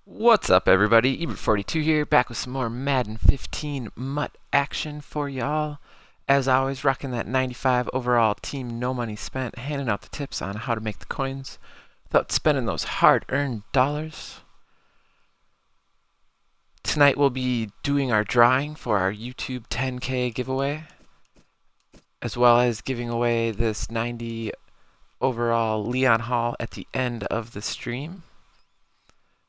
What's up, everybody? Ebert42 here, back with some more Madden 15 MUT action for y'all. As always, rocking that 95 overall team, no money spent, handing out the tips on how to make the coins without spending those hard-earned dollars. Tonight we'll be doing our drawing for our YouTube 10K giveaway, as well as giving away this 90 overall Leon Hall at the end of the stream.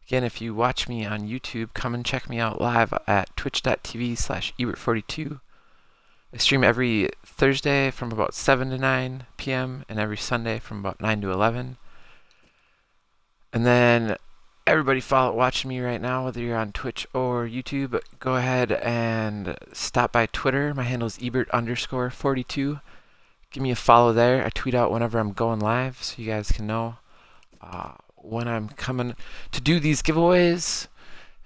Again, if you watch me on YouTube, come and check me out live at twitch.tv/ebert42. I stream every Thursday from about 7 to 9 p.m. and every Sunday from about 9 to 11. And then everybody watching me right now, whether you're on Twitch or YouTube, go ahead and stop by Twitter. My handle is ebert_42. Give me a follow there. I tweet out whenever I'm going live so you guys can know when I'm coming to do these giveaways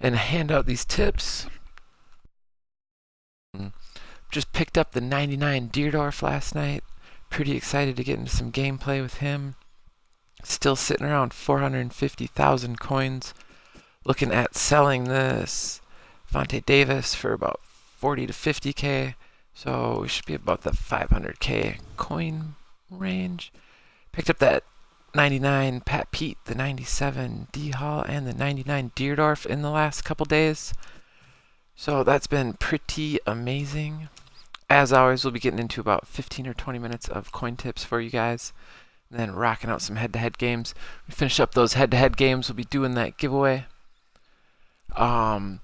and hand out these tips. Just picked up the 99 Deerdorf last night. Pretty excited to get into some gameplay with him. Still sitting around 450,000 coins. Looking at selling this Vontae Davis for about 40 to 50k. So we should be about the 500k coin range. Picked up that 99 Pat Pete, the 97 D Hall, and the 99 Deerdorf in the last couple days. So that's been pretty amazing. As always, we'll be getting into about 15 or 20 minutes of coin tips for you guys, and then rocking out some head-to-head games. We finish up those head-to-head games, we'll be doing that giveaway. So I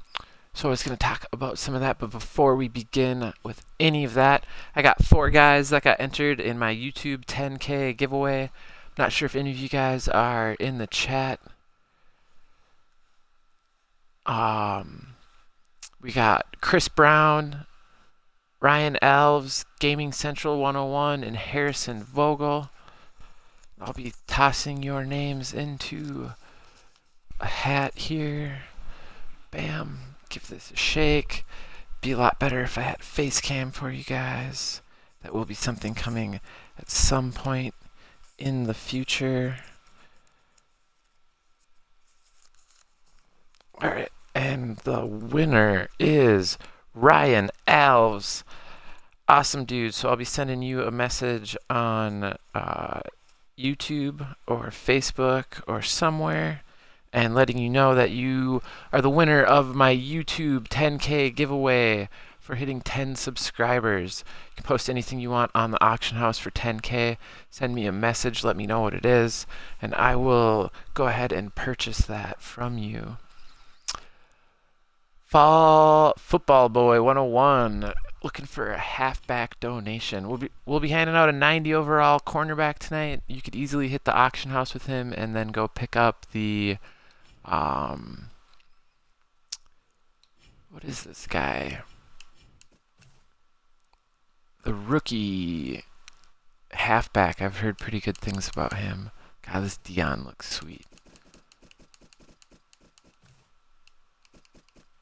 was going to talk about some of that, but before we begin with any of that, I got 4 guys that got entered in my YouTube 10K giveaway. Not sure if any of you guys are in the chat. We got Chris Brown, Ryan Elves, Gaming Central 101, and Harrison Vogel. I'll be tossing your names into a hat here. Bam. Give this a shake. Be a lot better if I had face cam for you guys. That will be something coming at some point in the future. Alright, and the winner is Ryan Alves. Awesome dude. So I'll be sending you a message on YouTube or Facebook or somewhere and letting you know that you are the winner of my YouTube 10K giveaway for hitting 10 subscribers. You can post anything you want on the auction house for 10K. Send me a message, let me know what it is, and I will go ahead and purchase that from you. Fall Football Boy 101, looking for a halfback donation. We'll be handing out a 90 overall cornerback tonight. You could easily hit the auction house with him and then go pick up the what is this guy? The rookie halfback. I've heard pretty good things about him. God, this Dion looks sweet.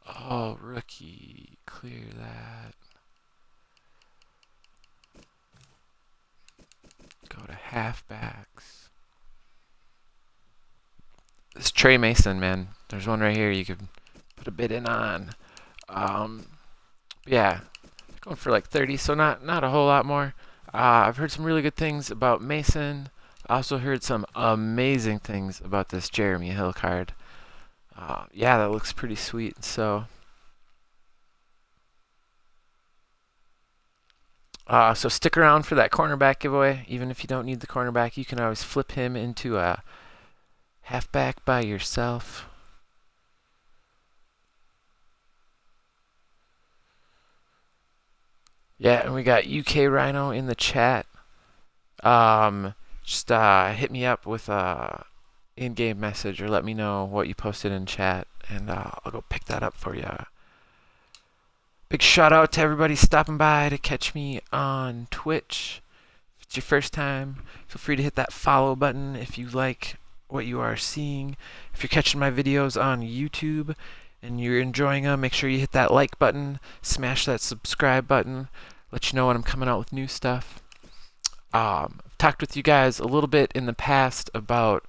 Oh, rookie. Clear that. Go to halfbacks. This Trey Mason, man. There's one right here you could put a bid in on. Yeah. Going for like 30, so not a whole lot more. I've heard some really good things about Mason. I also heard some amazing things about this Jeremy Hill card. Yeah, that looks pretty sweet. So stick around for that cornerback giveaway. Even if you don't need the cornerback, you can always flip him into a halfback by yourself. Yeah, and we got UK Rhino in the chat. Just hit me up with a in-game message or let me know what you posted in chat, and I'll go pick that up for you. Big shout out to everybody stopping by to catch me on Twitch. If it's your first time, feel free to hit that follow button if you like what you are seeing. If you're catching my videos on YouTube and you're enjoying them, make sure you hit that like button, smash that subscribe button, let you know when I'm coming out with new stuff. I've talked with you guys a little bit in the past about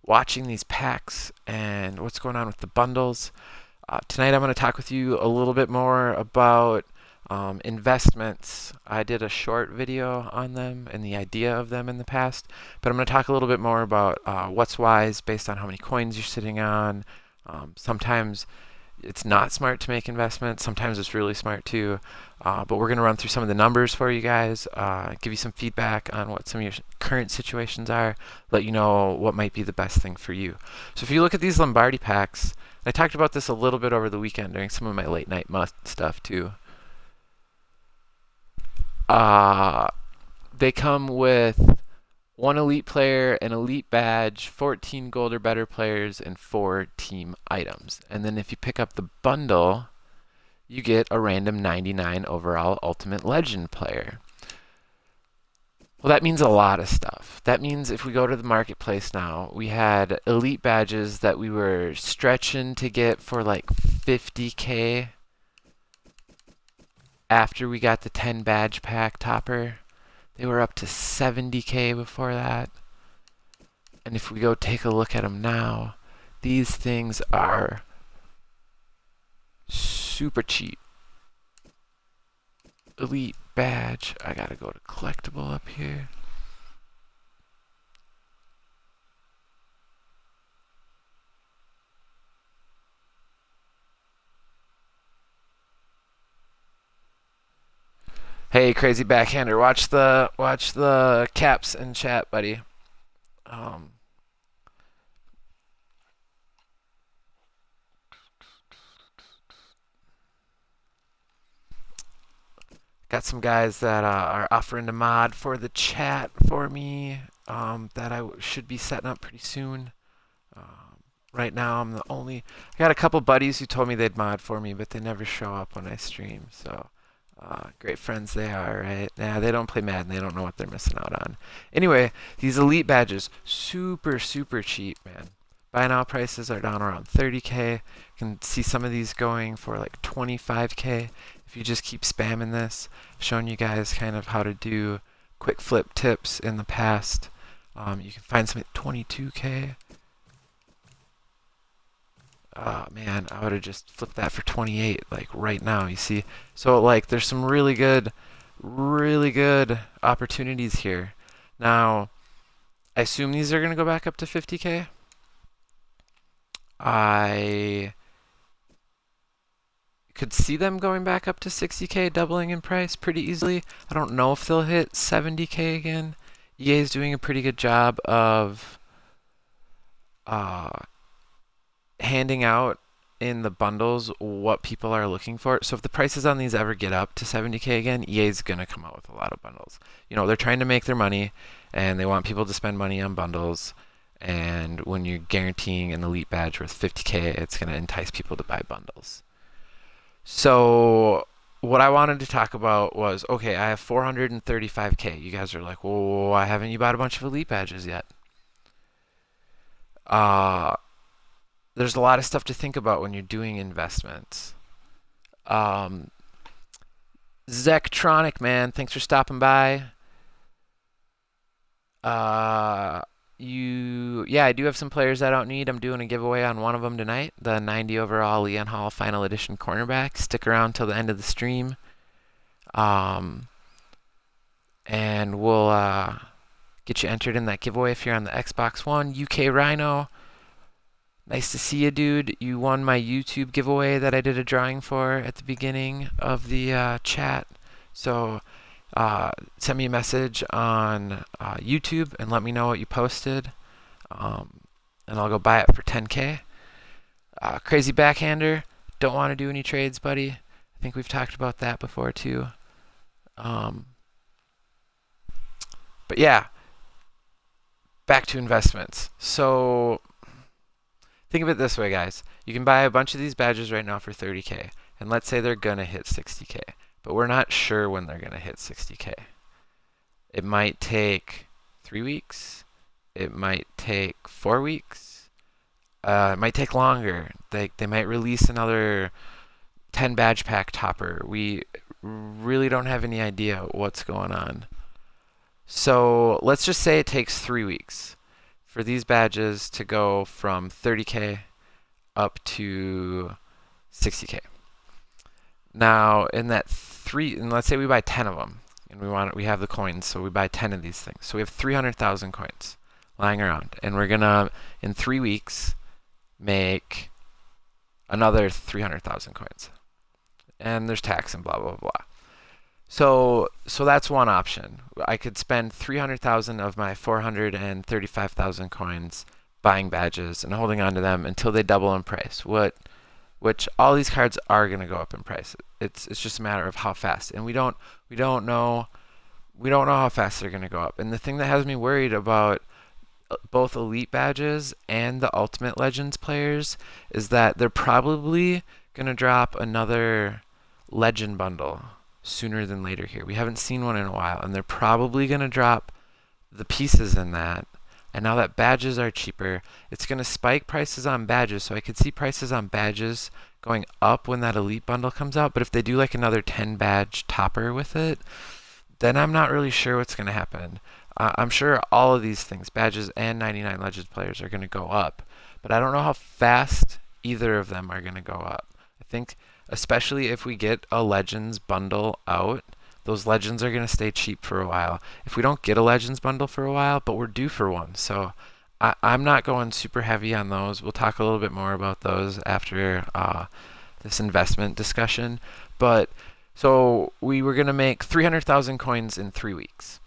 watching these packs and what's going on with the bundles. Tonight I'm going to talk with you a little bit more about investments. I did a short video on them and the idea of them in the past, but I'm going to talk a little bit more about what's wise based on how many coins you're sitting on. Sometimes it's not smart to make investments. Sometimes it's really smart too. But we're going to run through some of the numbers for you guys, give you some feedback on what some of your current situations are, let you know what might be the best thing for you. So if you look at these Lombardi packs, I talked about this a little bit over the weekend during some of my late night must stuff too. They come with 1 elite player, an elite badge, 14 gold or better players, and 4 team items. And then if you pick up the bundle, you get a random 99 overall Ultimate Legend player. Well, that means a lot of stuff. That means if we go to the marketplace now, we had elite badges that we were stretching to get for like 50k after we got the 10 badge pack topper. They were up to 70k before that. And if we go take a look at them now, these things are super cheap. Elite badge. I gotta go to collectible up here. Hey, crazy backhander, watch the caps in chat, buddy. Got some guys that are offering to mod for the chat for me that I should be setting up pretty soon. Right now, I'm the only. I got a couple buddies who told me they'd mod for me, but they never show up when I stream. So, great friends they are, right? Nah, they don't play Madden. They don't know what they're missing out on. Anyway, these elite badges, super, super cheap, man. Buy now prices are down around 30k. You can see some of these going for like 25k. If you just keep spamming this, I've shown you guys kind of how to do quick flip tips in the past. You can find some at 22k. Oh man, I would have just flipped that for 28 like right now, you see. So like there's some really good opportunities here. Now, I assume these are going to go back up to 50k. I could see them going back up to 60k, doubling in price pretty easily. I don't know if they'll hit 70k again. EA is doing a pretty good job of handing out in the bundles what people are looking for. So if the prices on these ever get up to 70k again, EA is going to come out with a lot of bundles. You know, they're trying to make their money, and they want people to spend money on bundles. And when you're guaranteeing an elite badge worth 50k, it's going to entice people to buy bundles. So what I wanted to talk about was, okay, I have 435k. You guys are like, well, why haven't you bought a bunch of elite badges yet? There's a lot of stuff to think about when you're doing investments. Zektronic, man, thanks for stopping by. Yeah, I do have some players I don't need. I'm doing a giveaway on one of them tonight, the 90 overall Leon Hall Final Edition cornerback. Stick around till the end of the stream, and we'll get you entered in that giveaway if you're on the Xbox One. UK Rhino, nice to see you, dude. You won my YouTube giveaway that I did a drawing for at the beginning of the chat. So send me a message on YouTube and let me know what you posted, and I'll go buy it for 10k. Crazy backhander, don't want to do any trades, buddy. I think we've talked about that before too. But yeah, back to investments. So think of it this way, guys. You can buy a bunch of these badges right now for 30k, and let's say they're gonna hit 60k. But we're not sure when they're going to hit 60k. It might take 3 weeks. It might take 4 weeks. It might take longer. They might release another 10 badge pack topper. We really don't have any idea what's going on. So let's just say it takes 3 weeks for these badges to go from 30K up to 60K. Now, in that and let's say we buy 10 of them, and we have the coins, so we buy 10 of these things. So we have 300,000 coins lying around, and we're gonna, in 3 weeks, make another 300,000 coins. And there's tax and blah blah blah. So that's one option. I could spend 300,000 of my 435,000 coins buying badges and holding on to them until they double in price. Which all these cards are going to go up in price. It's just a matter of how fast, and we don't know how fast they're going to go up. And the thing that has me worried about both elite badges and the Ultimate Legends players is that they're probably going to drop another legend bundle sooner than later here. We haven't seen one in a while, and they're probably going to drop the pieces in that. And now that badges are cheaper, it's going to spike prices on badges. So I could see prices on badges going up when that elite bundle comes out. But if they do like another 10 badge topper with it, then I'm not really sure what's going to happen. I'm sure all of these things, badges and 99 Legends players, are going to go up. But I don't know how fast either of them are going to go up. I think especially if we get a Legends bundle out, those Legends are going to stay cheap for a while. If we don't get a Legends bundle for a while, but we're due for one. So I'm not going super heavy on those. We'll talk a little bit more about those after this investment discussion. But so we were going to make 300,000 coins in 3 weeks.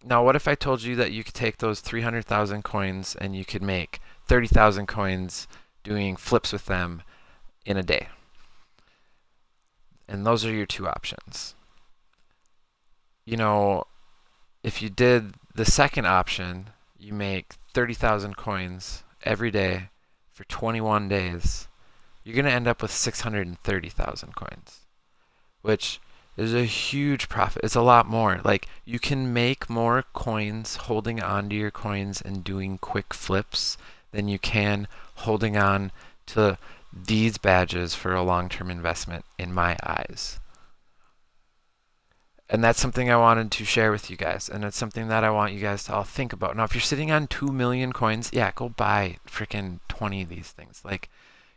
Now, what if I told you that you could take those 300,000 coins and you could make 30,000 coins doing flips with them in a day? And those are your two options. You know, if you did the second option, you make 30,000 coins every day for 21 days, you're going to end up with 630,000 coins, which is a huge profit. It's a lot more. Like, you can make more coins holding on to your coins and doing quick flips than you can holding on to these badges for a long-term investment, in my eyes. And that's something I wanted to share with you guys, and it's something that I want you guys to all think about. Now, if you're sitting on 2 million coins, yeah, go buy freaking 20 of these things. Like,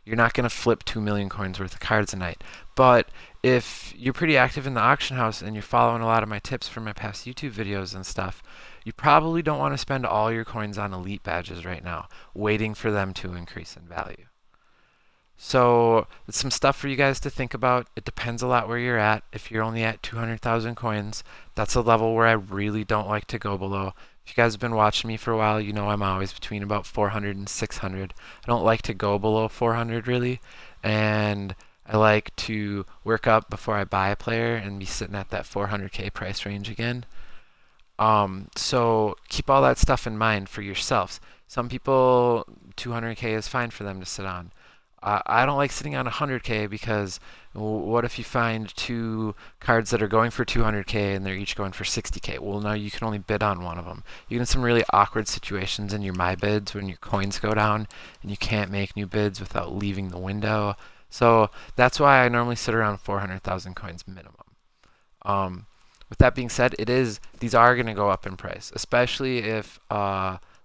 you're not going to flip 2 million coins worth of cards a night. But if you're pretty active in the auction house and you're following a lot of my tips from my past YouTube videos and stuff, you probably don't want to spend all your coins on elite badges right now, waiting for them to increase in value. So it's some stuff for you guys to think about. It depends a lot where you're at. If you're only at 200,000 coins, that's a level where I really don't like to go below. If you guys have been watching me for a while, you know I'm always between about 400 and 600. I don't like to go below 400 really, and I like to work up before I buy a player and be sitting at that 400K price range again. So keep all that stuff in mind for yourselves. Some people, 200K is fine for them to sit on. I don't like sitting on 100K because what if you find two cards that are going for 200K and they're each going for 60K? Well, now you can only bid on one of them. You get in some really awkward situations in your my bids when your coins go down and you can't make new bids without leaving the window. So that's why I normally sit around 400,000 coins minimum. With that being said, these are going to go up in price, especially if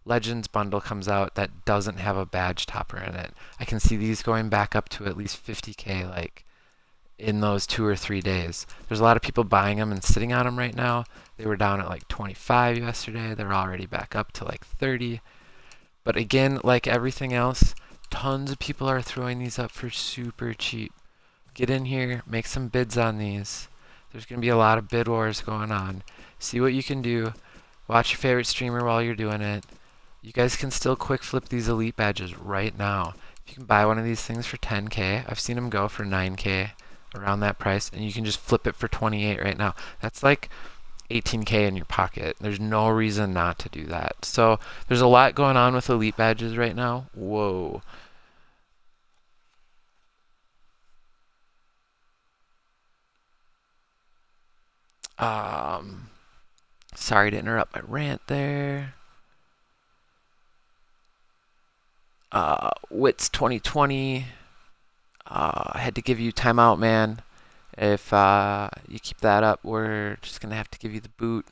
Legends bundle comes out that doesn't have a badge topper in it. I can see these going back up to at least 50K like in those 2 or 3 days. There's a lot of people buying them and sitting on them right now. They were down at like 25 yesterday. They're already back up to like 30. But again, like everything else, tons of people are throwing these up for super cheap. Get in here, make some bids on these. There's going to be a lot of bid wars going on. See what you can do. Watch your favorite streamer while you're doing it. You guys can still quick flip these elite badges right now. If you can buy one of these things for 10K, I've seen them go for 9K, around that price, and you can just flip it for 28 right now. That's like 18K in your pocket. There's no reason not to do that. So there's a lot going on with elite badges right now. Whoa. Sorry to interrupt my rant there. Wits 2020. I had to give you timeout, man. If you keep that up, we're just gonna have to give you the boot.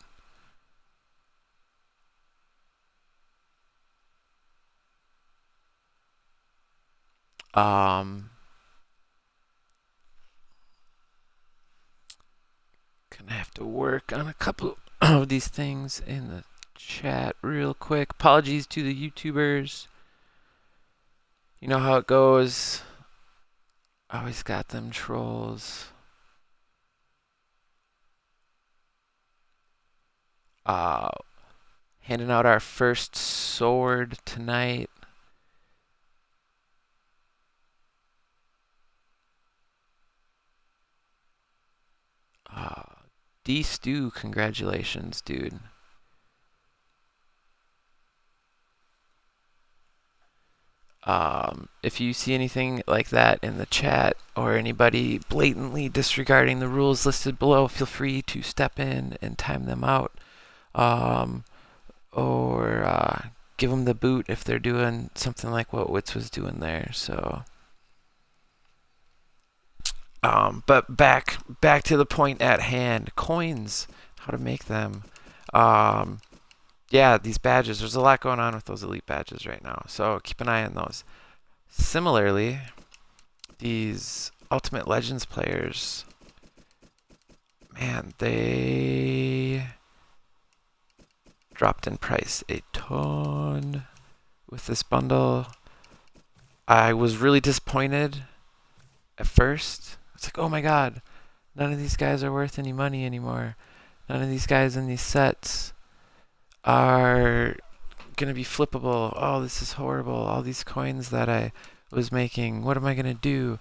Um, Gonna have to work on a couple of these things in the chat real quick. Apologies to the YouTubers. You know how it goes. Always got them trolls. Uh, Handing out our first sword tonight. D Stew, congratulations, dude. If you see anything like that in the chat or anybody blatantly disregarding the rules listed below, feel free to step in and time them out. Or give them the boot if they're doing something like what Wits was doing there. So, but back to the point at hand. Coins, how to make them. Yeah, these badges. There's a lot going on with those elite badges right now, so keep an eye on those. Similarly, these Ultimate Legends players, man, they dropped in price a ton with this bundle. I was really disappointed at first. It's like, oh my god, none of these guys are worth any money anymore. None of these guys in these sets are gonna be flippable. Oh, this is horrible. All these coins that I was making, what am I gonna do?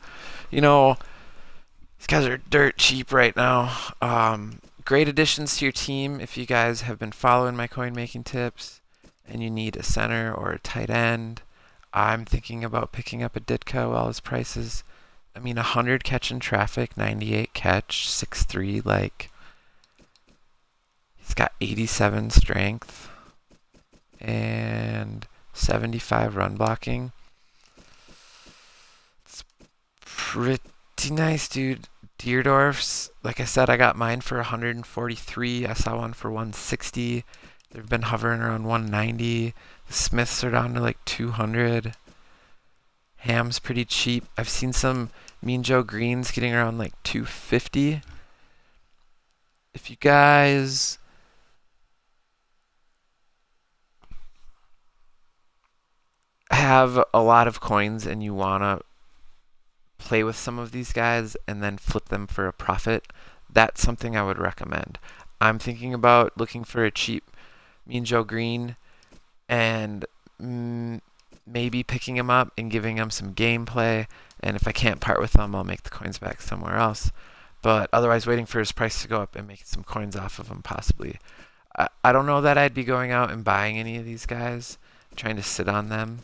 You know, these guys are dirt cheap right now. Great additions to your team if you guys have been following my coin making tips and you need a center or a tight end. I'm thinking about picking up a Ditka while his prices. I mean, 100 catch in traffic, 98 catch, 6'3", like, he's got 87 strength and 75 run blocking. It's pretty nice, dude. Deerdorf's, like I said, I got mine for 143. I saw one for 160. They've been hovering around 190. The Smiths are down to like 200. Ham's pretty cheap. I've seen some Mean Joe Greens getting around like 250. If you guys have a lot of coins and you want to play with some of these guys and then flip them for a profit, that's something I would recommend. I'm thinking about looking for a cheap Mean Joe Green and maybe picking him up and giving him some gameplay. And if I can't part with them, I'll make the coins back somewhere else. But otherwise, waiting for his price to go up and making some coins off of him, possibly. I don't know that I'd be going out and buying any of these guys, trying to sit on them.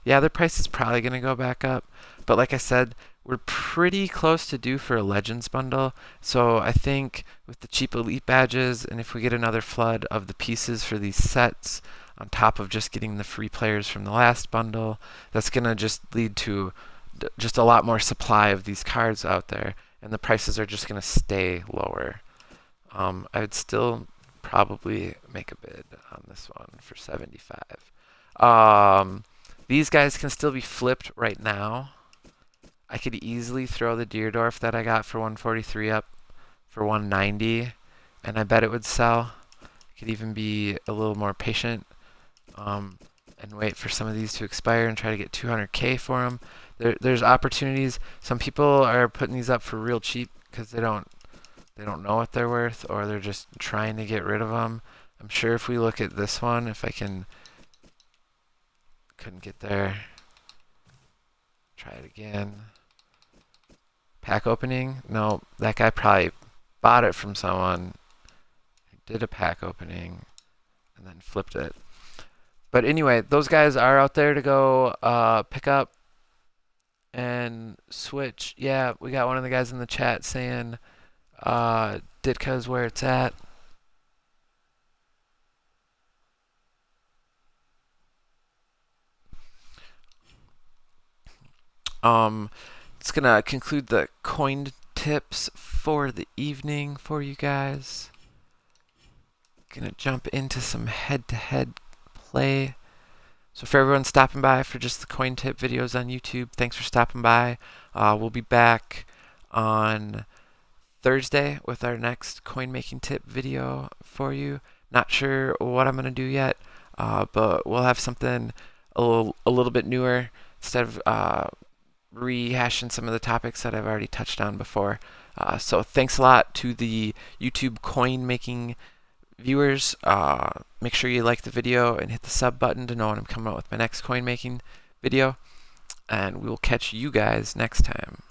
Yeah, their price is probably going to go back up. But like I said, we're pretty close to due for a Legends bundle. So I think with the cheap Elite badges, and if we get another flood of the pieces for these sets, on top of just getting the free players from the last bundle, that's going to just lead to just a lot more supply of these cards out there. And the prices are just going to stay lower. I would still probably make a bid on this one for 75. These guys can still be flipped right now. I could easily throw the Deerdorf that I got for 143 up for 190, and I bet it would sell. I could even be a little more patient and wait for some of these to expire and try to get 200K for them. There's opportunities. Some people are putting these up for real cheap because they don't know what they're worth, or they're just trying to get rid of them. I'm sure if we look at this one, if I couldn't get there. Try it again. Pack opening? No, that guy probably bought it from someone. He did a pack opening and then flipped it. But anyway, those guys are out there to go pick up and switch. Yeah, we got one of the guys in the chat saying Ditka's where it's at. It's gonna conclude the coin tips for the evening for you guys. Gonna jump into some head-to-head play So for everyone stopping by for just the coin tip videos on YouTube, thanks for stopping by. We'll be back on Thursday with our next coin making tip video for you. Not sure what I'm going to do yet, but we'll have something a little bit newer instead of rehashing some of the topics that I've already touched on before. So thanks a lot to the YouTube coin making viewers. Make sure you like the video and hit the sub button to know when I'm coming out with my next coin making video. And we will catch you guys next time.